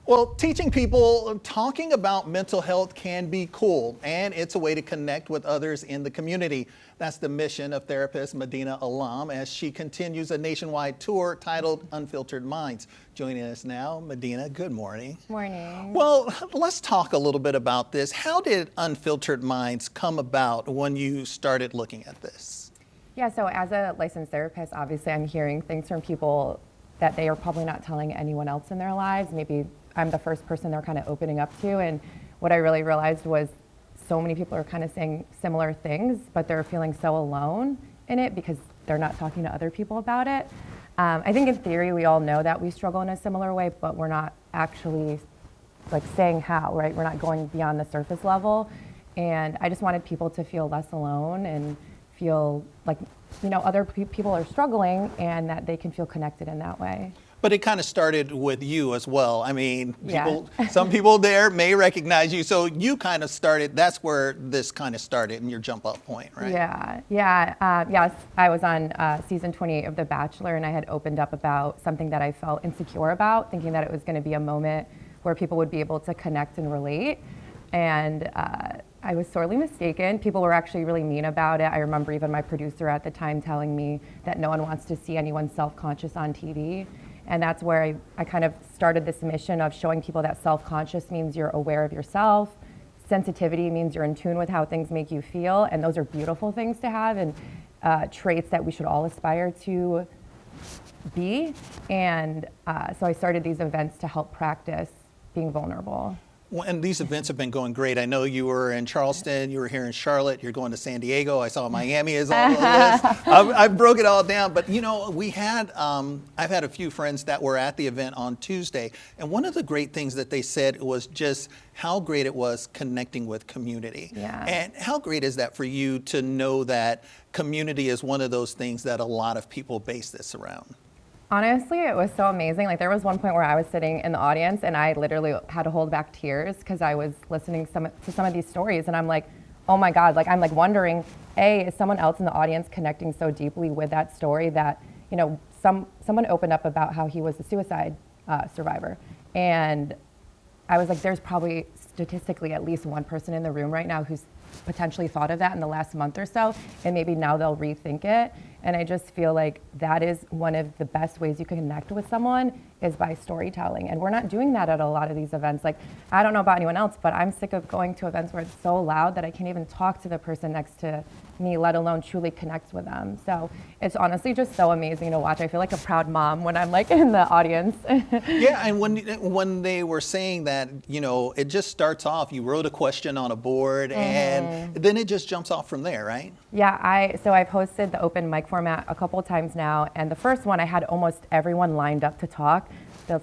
Well, teaching people talking about mental health can be cool, and it's a way to connect with others in the community. That's the mission of therapist Medina Alam as she continues a nationwide tour titled Unfiltered Minds. Joining us now, Medina, good morning. Morning. Well, let's talk a little bit about this. How did Unfiltered Minds come about when you started looking at this? Yeah, so as a licensed therapist, obviously I'm hearing things from people that they are probably not telling anyone else in their lives. Maybe I'm the first person they're kind of opening up to. And what I really realized was so many people are kind of saying similar things, but they're feeling so alone in it because they're not talking to other people about it. I think in theory, we all know that we struggle in a similar way, but we're not actually like saying how, right? We're not going beyond the surface level. And I just wanted people to feel less alone and feel like, you know, other people are struggling and that they can feel connected in that way. But it kind of started with you as well. I mean, Yeah. some people there may recognize you. So you kind of started, that's where this kind of started in your jump off point, right? Yes, I was on season 28 of The Bachelor, and I had opened up about something that I felt insecure about, thinking that it was going to be a moment where people would be able to connect and relate. And I was sorely mistaken. People were actually really mean about it. I remember even my producer at the time telling me that no one wants to see anyone self-conscious on TV. And that's where I kind of started this mission of showing people that self-conscious means you're aware of yourself. Sensitivity means you're in tune with how things make you feel. And those are beautiful things to have and traits that we should all aspire to be. And so I started these events to help practice being vulnerable. Well, and these events have been going great. I know you were in Charleston, you were here in Charlotte, you're going to San Diego. I saw Miami is on the list. I broke it all down. But, you know, I've had a few friends that were at the event on Tuesday. And one of the great things that they said was just how great it was connecting with community. Yeah. And how great is that for you to know that community is one of those things that a lot of people base this around? Honestly, it was so amazing. Like there was one point where I was sitting in the audience and I literally had to hold back tears because I was listening to some of these stories and I'm like, oh my God, like I'm like wondering, is someone else in the audience connecting so deeply with that story that, you know, someone opened up about how he was a suicide survivor. And I was like, there's probably statistically at least one person in the room right now who's potentially thought of that in the last month or so, and maybe now they'll rethink it. And I just feel like that is one of the best ways you can connect with someone is by storytelling. And we're not doing that at a lot of these events. Like, I don't know about anyone else, but I'm sick of going to events where it's so loud that I can't even talk to the person next to me, let alone truly connect with them. So it's honestly just so amazing to watch. I feel like a proud mom when I'm like in the audience. Yeah, and when they were saying that, you know, it just starts off, you wrote a question on a board and then it just jumps off from there, right? Yeah, so I've hosted the open mic format a couple times now, and the first one I had almost everyone lined up to talk. The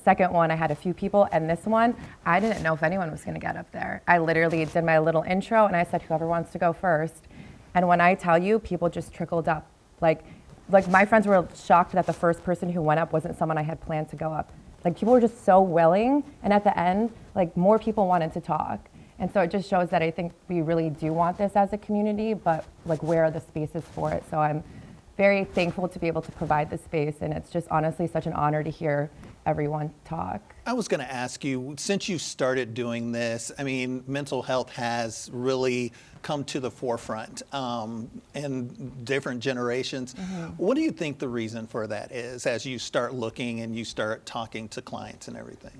second one I had a few people, and this one I didn't know if anyone was going to get up there. I literally did my little intro and I said whoever wants to go first. And when I tell you, people just trickled up. Like my friends were shocked that the first person who went up wasn't someone I had planned to go up. Like people were just so willing, and at the end, like more people wanted to talk. And so it just shows that I think we really do want this as a community, but like where are the spaces for it? So I'm very thankful to be able to provide the space, and it's just honestly such an honor to hear everyone talk. I was going to ask you, since you started doing this, I mean, mental health has really come to the forefront in different generations. What do you think the reason for that is as you start looking and you start talking to clients and everything?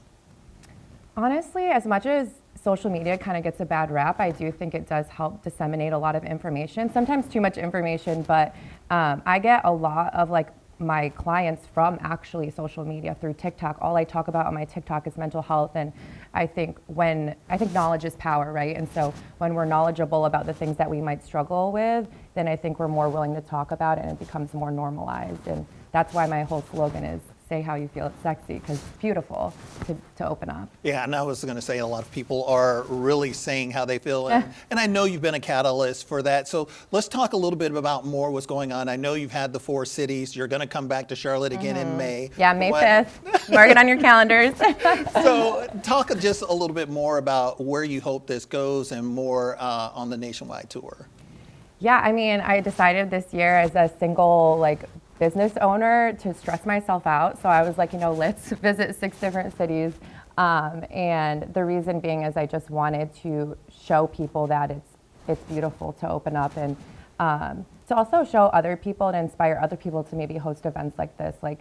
Honestly, as much as social media kind of gets a bad rap, I do think it does help disseminate a lot of information, sometimes too much information, but I get a lot of like my clients from actually social media through TikTok. All I talk about on my TikTok is mental health, and I think knowledge is power, right? And so when we're knowledgeable about the things that we might struggle with, then I think we're more willing to talk about it and it becomes more normalized. And that's why my whole slogan is say how you feel, it's sexy, because it's beautiful to open up. Yeah, and I was going to say a lot of people are really saying how they feel, and I know you've been a catalyst for that. So let's talk a little bit about more what's going on. I know you've had the 4 cities. You're going to come back to Charlotte again in May. Yeah, May 5th. Mark it on your calendars. So talk just a little bit more about where you hope this goes and more on the nationwide tour. Yeah, I mean, I decided this year as a single business owner to stress myself out. So I was like, let's visit 6 different cities And the reason being is I just wanted to show people that it's beautiful to open up, and to also show other people and inspire other people to maybe host events like this. Like,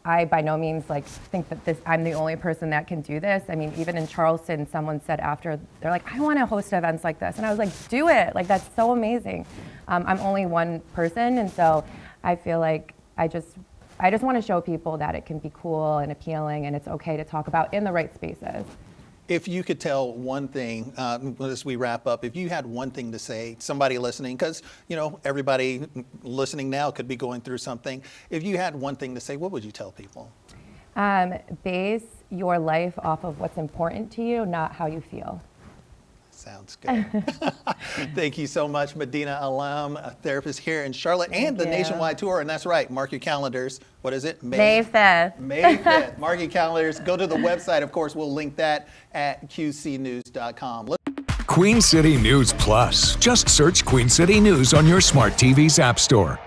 I by no means like think that I'm the only person that can do this. I mean, even in Charleston, someone said after, they're like, I want to host events like this. And I was like, do it. Like, that's so amazing. I'm only one person. And so I feel like I just want to show people that it can be cool and appealing, and it's okay to talk about in the right spaces. If you could tell one thing, as we wrap up, if you had one thing to say, somebody listening, because everybody listening now could be going through something. If you had one thing to say, what would you tell people? Base your life off of what's important to you, not how you feel. Sounds good. Thank you so much, Medina Alam, a therapist here in Charlotte, and the nationwide tour. And that's right, mark your calendars. What is it? May 5th. May 5th. Mark your calendars. Go to the website. Of course, we'll link that at qcnews.com. Queen City News Plus. Just search Queen City News on your smart TV's app store.